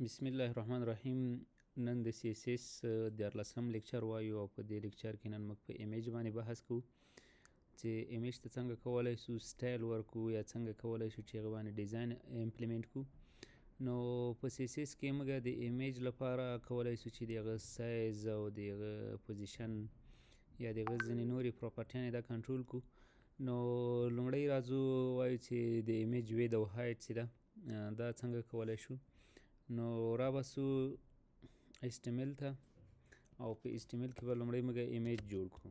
بسم الله الرحمن الرحیم. نن د CSS 14 لیکچر وایو او په دې لیکچر کې نن موږ په ایمیج باندې بحث کوو چې ایمیج ته څنګه کولی شو سټایل ورکو یا څنګه کولی شو چې هغه باندې ډیزاین امپلیمنټ کړو. نو په CSS کې موږ د ایمیج لپاره کولی شو چې د هغه سایز او د هغه پوزیشن یا د هغه ځینې نورې پراپرټیانې دا کنټرول کړو. نو لومړی راځو وایو چې د ایمیج وید او هایټ چې ده دا څنګه کولی شو. نو را بسو HTML ته او په HTML کې به لومړی موږ ایمیج جوړ کړو.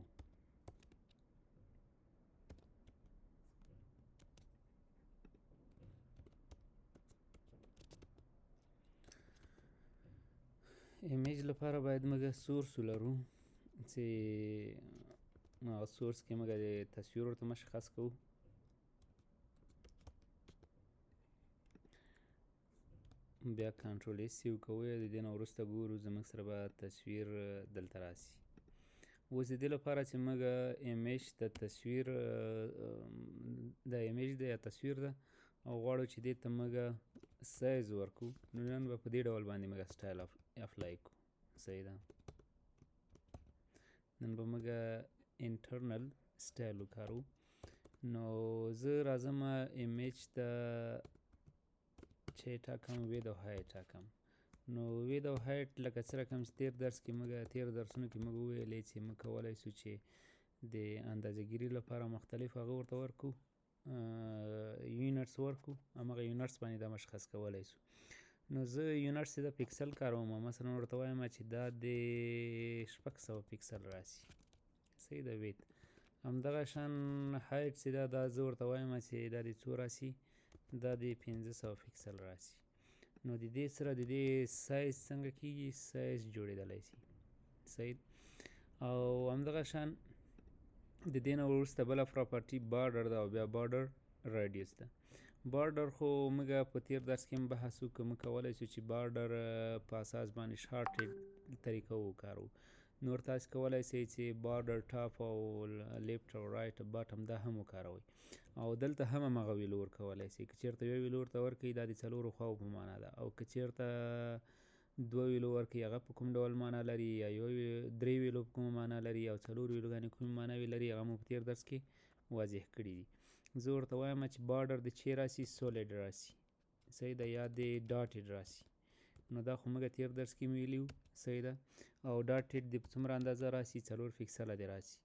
ایمیج لپاره باید موږ سورس ولرو چې هغه سورس کې موږ د تصویر ورته مشخص کوو. بیا کنټرول اس وکوو، د دې نه وروسته ګورو زموږ سره به تصویر دلته راسي. اوس د دې لپاره چې موږ ایمیج د تصویر د ایمیج د یا تصویر ده او غواړو چې دې ته موږ سایز ورکو، نو نن به په دې ډول باندې موږ سټایل اپلای کړو. صحیح ده. نن به موږ انټرنل سټایل وکارو. نو زه راځم ایمیج ته چې ټاکم وید او هایټ ټاکم. نو وید او هایټ لکه څه رقم چې تیر درسونو کې موږ وویلې چې موږ کولی شو چې د اندازهګیري لپاره مختلف هغه ورته ورکو یونټس ورکو، همغه یونټس باندې دا مشخص کولی شو. نو زه یونټس د پکسل کاروم، مثلا ورته وایم چې دا د 600 پکسل راسي. صحیح ده. وید همدغه شان هایټ چې دا زه ورته وایم چې دا د څو راسي، دا د 500 پکسل راسي. نو د دې سره د دې سایز څنګه کیږي، سایز جوړېدلی شي. صحیح. او همدغه شان د دې نه وروسته بله پراپرټي بارډر ده او بیا بارډر راډیوس ده. بارډر خو موږ په تیر درس کې هم بحث وکړو، موږ کولی شو چې بارډر په اساس باندې شارټ طریقه وکارو. نور تاسو کولی شئ چې بارډر ټاپ او لیفټ او رایټ باټم دا هم وکاروئ او دلته هم همغه ویلو ورکولی شئ. که چېرته یو ویلو ورته ورکوئ دا د څلورو خواو په معنا ده، او که چېرته دوه ویلو ورکوئ هغه په کوم ډول معنا لري، یا درې ویلو په کومه معنا لري، او څلور ویلوګانې کومې معناوې لري، هغه مو په تېر درس کې واضح کړي دي. زه ورته وایم چې بارډر د چی راسي، سولیډ راسي. صحیح ده. یا د ډاټډ راسي. نو دا خو موږ تېر درس کې ویلي وو. صحیح ده. او ډاټډ د څومره اندازه راسي، 4 پکسله دی راسي.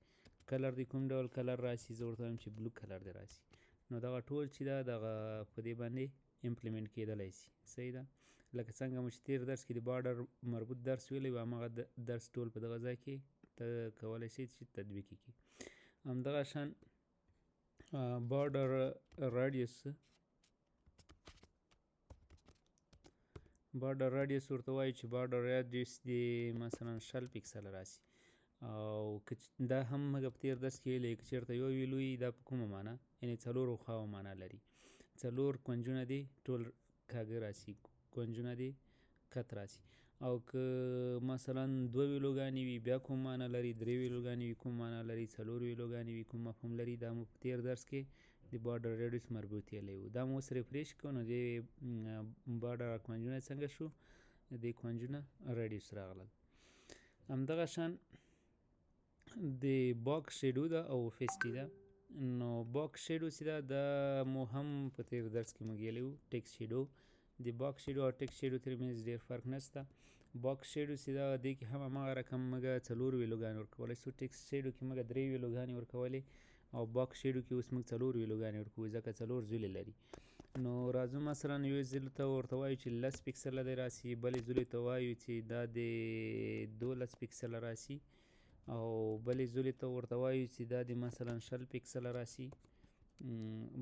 کلر د کوم ډول کلر راسي، زه ورته وایم چې بلو کلر دی راسي. نو دغه ټول چې ده دغه په دې باندې امپلیمنټ کېدلی شي. صحیح ده. لکه څنګه مو چې تېر درس کې د بارډر مربوط درس ویلی وو، همغه درس ټول په دغه ځای کې ته کولی شئ چې تطبیق یې کړي. همدغه شان بارډر راډیوس ورته وایي چې بارډر راډیوس د مثلا 6 پکسله راسي. او دا هم موږ په تېر درس کې ویلي، که چېرته یو ویلو وي دا په کومه معنا، یعنې څلورو خواو معنا لري. 4 کونجونه دي ټول کاږه راسي، کونجونه دي کت راسي. او که مثلا 2 ویلوګانې وي بیا کوم معنا لري، 3 ویلوګانې وي کوم معنا لري، 4 ویلوګانې وي کوم مفهوم لري. دا مو په تېر درس کې د بارډر راډیوس مربوط ویلی وو. دا مو اوس ریفریش کړو، نو د بارډر کونجونه څنګه شو، د کونجونه راډیوس راغلل. همدغه شان د باکس شیډو ده او فیسټي ده. نو باکس شیډو چې ده دا مو هم په تېر درس کې موږ ویلی وو. ټیکس شیډو، د باکس شیډو او ټیکس شیډو ترمنځ ډېر فرق نشته. باکس شیډو چې ده دې کې هم همغه رقم موږ 4 ویلوګانې ورکولی شو. ټیکس شیډو کې موږ 3 ویلوګانې ورکولې او باکس شیډو کې اوس موږ 4 ویلوګانې ورکوو ځکه 4 زولې لري. نو راځو مثلا یو زولو ته ورته وایو چې 10 پکسله دی راسي، بلې زولې ته وایو چې دا د 12 پکسله راسي، او بلې زولې ته ورته وایو چې دا د مثلا 6 پکسله راسي،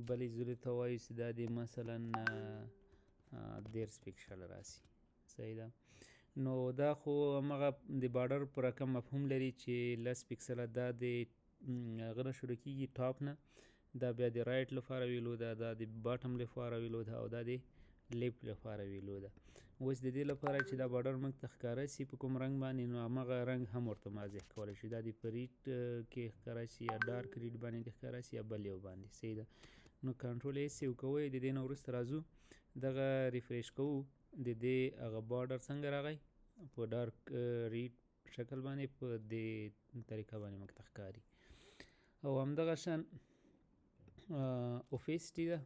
بلې زولې ته وایو چې دا د مثلا 13 پکسله راسي. صحیح ده. نو دا خو همغه د بارډر په رقم مفهوم لري چې 10 پکسله دا د هغه نه شروع کېږي، ټاپ نه، دا بیا د رایټ لپاره ویلو ده، دا د باټم لپاره ویلو ده، او دا د لیفټ لپاره ویلو ده. اوس د دې لپاره چې دا بارډر موږ ته ښکاره شي په کوم رنګ باندې، نو همغه رنګ هم ورته واضح کولی شي. دا د په ریډ کې ښکاره شي، یا ډارک ریډ باندې دې ښکاره شي، یا بل یو باندې. صحیح ده. نو کنټرول ایس وکوئ. د دې نه وروسته راځو دغه ریفریش کوو د دې هغه بارډر څنګه راغی په ډارک ریډ شکل باندې په دې طریقه باندې موږ ته ښکاري. او همدغه شان اوفیسټي ده.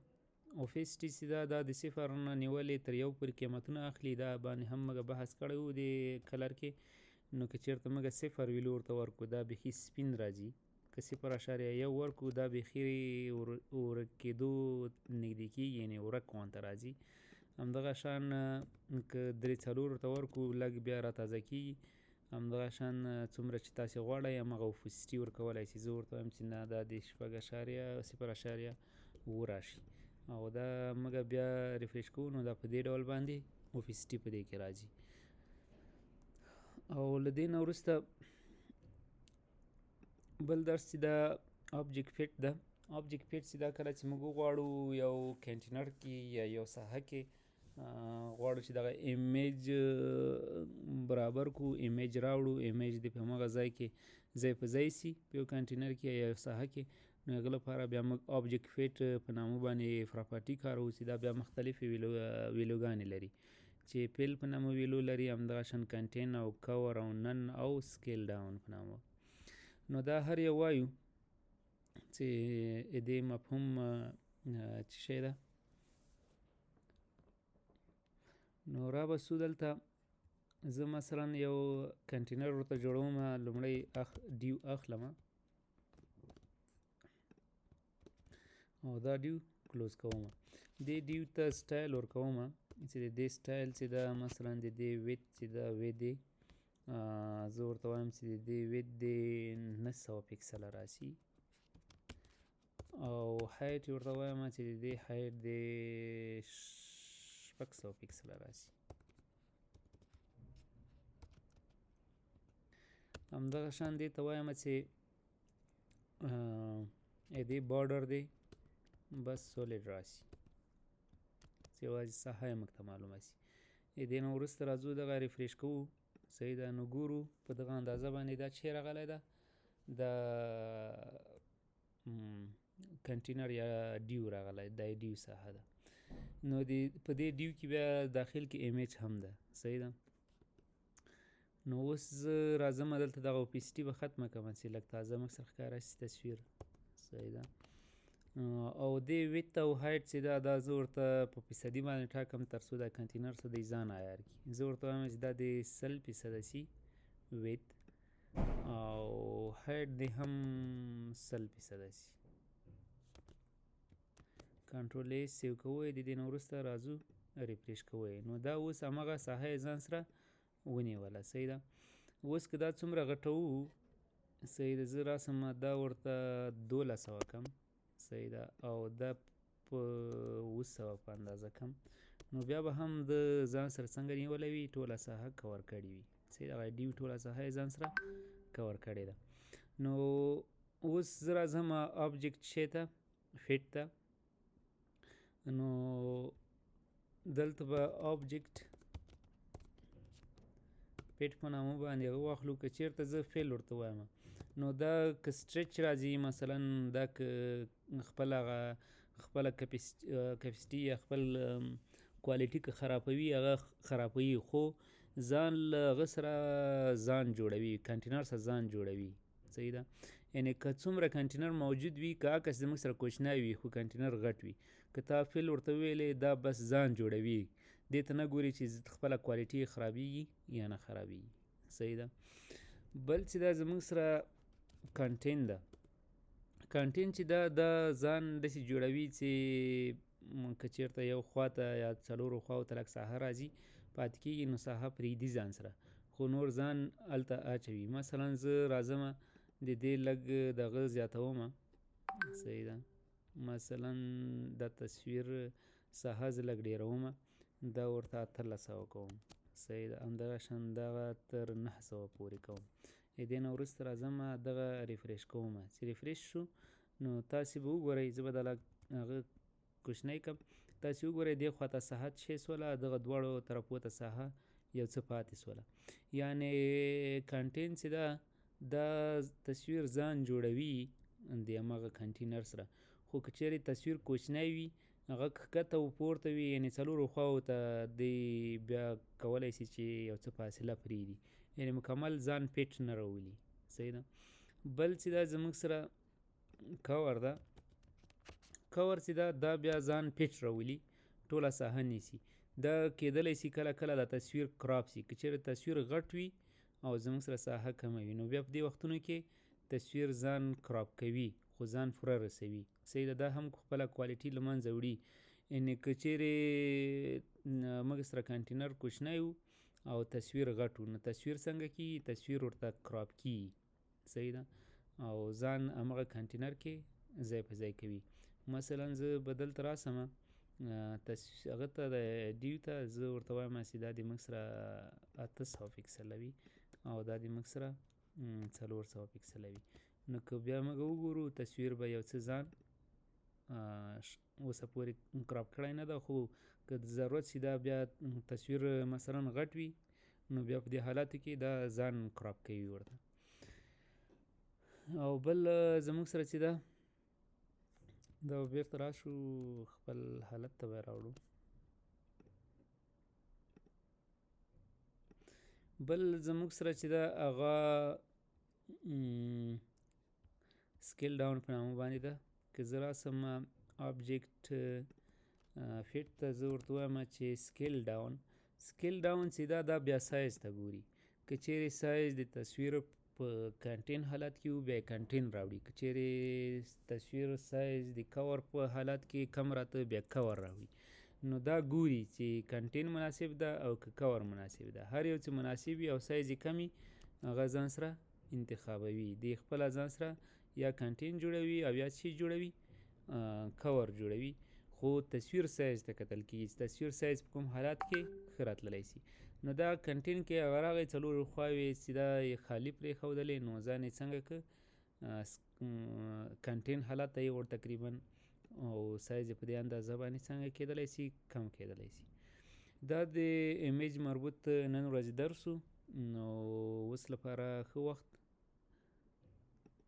اوفیسټي چې دا د صفر نه نیولې تر یو پورې قیمتونه اخلي. دا باندې هم موږ بحث کړی و د کلر کې. نو که چېرته موږ صفر ویلو ورته ورکړو دا بیخي سپین راځي. که 0.1 ورکړو دا بیخي ورکېدو نږدې کېږي، یعنې ورک غوندې راځي. همدغه شان که 3-4 ورته ورکړو لږ بیا راتازه کېږي. همدغه شان څومره چې تاسې غواړئ همغه اوفیسټي ورکولی شي. زه ورته وایم چې نه دا د 0.0 راشي. او دا موږ بیا ریفریش کوو نو دا په دې ډول باندې اوفیسټي په دې کې راځي. او له دې نه وروسته بل درس چې دا آبجیکټ فټ ده. آبجیکټ فټ چې دا کله چې موږ وغواړو یو کنټینر کې یا یو ساحه کې غواړو چې دغه ایمیج برابر کو، ایمیج راوړو، ایمیج دې په همغه ځای کې ځای په ځای سي په یو کنټینر کې یا یو ساحه کې. نو هغه لپاره بیا موږ آبجیکټ فټ په نامه باندې پراپرټي کاروو چې دا بیا مختلفې ویلوګانې لري چې پیل په نامه ویلو لري، همدغه شان کنټین او کور او نن او سکیل ډاون په نامه. نو دا هر یو وایو چې دې مفهوم څه شی ده. نو را بسو دلته زه مثلا یو کنټینر ورته جوړوم. لومړی ډیو اخلم او دا ډیو کلوز کوم. دې ډیو ته سټایل ورکوم چې د دې سټایل چې دا مثلا د دې ویت چې دا وی دی زه ورته وایم چې د دې ویت دی 900 پکسله راشي. او هایټ ورته وایم چې د دې هایټ دی 600 پکسله راشي. همدغه شان دې ته وایم چې دې بارډر دی بس سولیډ راشي چې یوازې ساحه یې موږ ته معلومه شي. دې نه وروسته راځو دغه ریفریش کوو. صحیح ده. نو ګورو په دغه اندازه باندې دا چې راغلی ده دا کنټینر یا ډیو راغلی، دا ډیو ساحه ده. نو په دې ډیو کې بیا داخل کې ایمیج هم ده. صحیح ده. نو اوس زه راځم دلته دغه اوپیسټي به ختمه کړم چې لږ تازه موږ سره ښکاره شي تصویر. صحیح ده. او دې ویت او هایټ چې دا زه ورته په فیصدي باندې ټاکم تر څو دا کنټینر څه دی ځان عیار کړي. زه ورته وایم چې دا د 100% شي ویت او هایټ دی هم 100% شي. کنټرول ای سیو کوئ. د دې نه وروسته راځو ریفریش کوئ. نو دا اوس همغه ساحه یې ځان سره ونیوله. صحیح ده. اوس که دا څومره غټوو، صحیح ده، زه راسم دا ورته 1200 کم. صحیح ده. او دا په 200 په اندازه کم. نو بیا به هم د ځان سره څنګه نیولی وي ټوله ساحه کور کړې وي. صحیح ده. ډیو ټوله ساحه یې ځان سره کور کړې ده. نو اوس زه راځم آبجیکټ شی ته فټ ته. نو دلته به آبجیکټ فټ په نامه باندې هغه واخلو. که چېرته زه فیل ورته وایم نو دا که سټریچ راځي مثلا دا که خپله کپسټي یا خپل کوالټي که خرابوي هغه خرابوي، خو ځان له هغه سره ځان جوړوي، کنټینر سره ځان جوړوي. صحیح ده. یعنې که څومره کنټینر موجود وي، که عکس زموږ سره کوچنی وي خو کنټینر غټ وي، که تا فیل ورته ویلې دا بس ځان جوړوي، دې ته نه ګوري چې خپله کوالټي خرابېږي یا نه خرابېږي. صحیح ده. بل چې دا زموږ سره کنټین ده. کنټین چې دا ځان داسې جوړوي چې که چېرته یو خواته یا 4 خواو ته لږ ساحه راځي پاتې کېږي نو ساحه پرېږدي ځان سره، خو نور ځان هلته اچوي. مثلا زه راځم د دې لږ دغه زیاتوم. صحیح ده. مثلا دا تصویر ساحه زه لږ ډېروم، دا ورته 1300 کوم. صحیح ده. همدغه شان دغه تر 900 پورې کوم. دې نه وروسته راځم دغه ریفریش کوم. چې ریفریش شو نو تاسې به وګورئ، زه به دا لږ هغه کوچنی کړم. تاسې وګورئ دې خواته ساحه څه شوله، دغه دواړو طرفو ته ساحه یو څه پاتې شوله. یعنې کنټین چې دا تصویر ځان جوړوي د همغه کنټینر سره. خو که چیرې تصویر کوچنی وي هغه ښکته او پورته وي، یعنې څلورو خواو ته دی بیا کولی سي چې یو څه فاصله پرېږدي، یعنې مکمل ځان پیټ نه راولي. صحیح ده. بل چې دا زموږ سره کور ده، کور چې دا بیا ځان پیټ راولي، ټوله ساحه نیسي. دا کیدلی سي کله کله دا تصویر کراپ سي، که چېرې تصویر غټ وي او زموږ سره ساحه کمه وي، نو بیا په دې وختونو کې تصویر ځان کراپ کوي خو ځان پوره رسوي. صحیح ده. دا هم خپله کوالټي له منځه وړي. یعنې که چېرې موږ سره کنټینر کوچنی و او تصویر غټ و، نو تصویر څنګه کېږي؟ تصویر ورته کراپ کېږي. صحیح ده. او ځان همغه کنټینر کې ځای په ځای کوي. مثلا زه به دلته راسمه هغه ته د ډیو ته، زه ورته وایم چې دا د موږ سره 800 پکسله وي او دا د موږ سره 400 پکسله وي. نو که بیا موږ وګورو تصویر به یو څه ځان اوسه پورې کراپ کړی نه ده، خو که ضرورت شي دا بیا تصویر مثلا غټ وي، نو بیا په دې حالاتو کې دا ځان کراپ کوي ورته. او بل زموږ سره چې ده، دا بیرته راشو خپل حالت ته به راوړو. بل زموږ سره چې ده هغه سکیل ډاون په نامه باندې ده. که زه راسم آبجیکټ فیټ ته، زه ورته وایم چې سکیل ډاون چې دا بیا سایز ته ګوري. که چیرې سایز د تصویر په کنټین حالت کې وي، بیا یې کنټین راوړي. که چیرې تصویر سایز د کور په حالت کې کم راته، بیا کور راوړي. نو دا ګوري چې کنټین مناسب ده او که کور مناسب ده. هر یو چې مناسب وي او سایز یې کم وي، هغه ځان سره انتخابوي. دی خپله ځان سره یا کنټین جوړوي او یا څه جوړوي، کور جوړوي. خو تصویر سایز ته کتل کېږي چې تصویر سایز په کوم حالات کې ښه راتللی سي. نو دا کنټین کې هغه راغی څلورو خواوې چې دا یې خالي پرېښودلی، نو ځان یې څنګه که کنټین حالت ته یې ور تقریبا، او سایز یې په دې اندازه باندې څنګه کېدلی سي، کم کېدلی سي. دا د ایمیج مربوط نن ورځې درس و. نو اوس لپاره ښه وخت.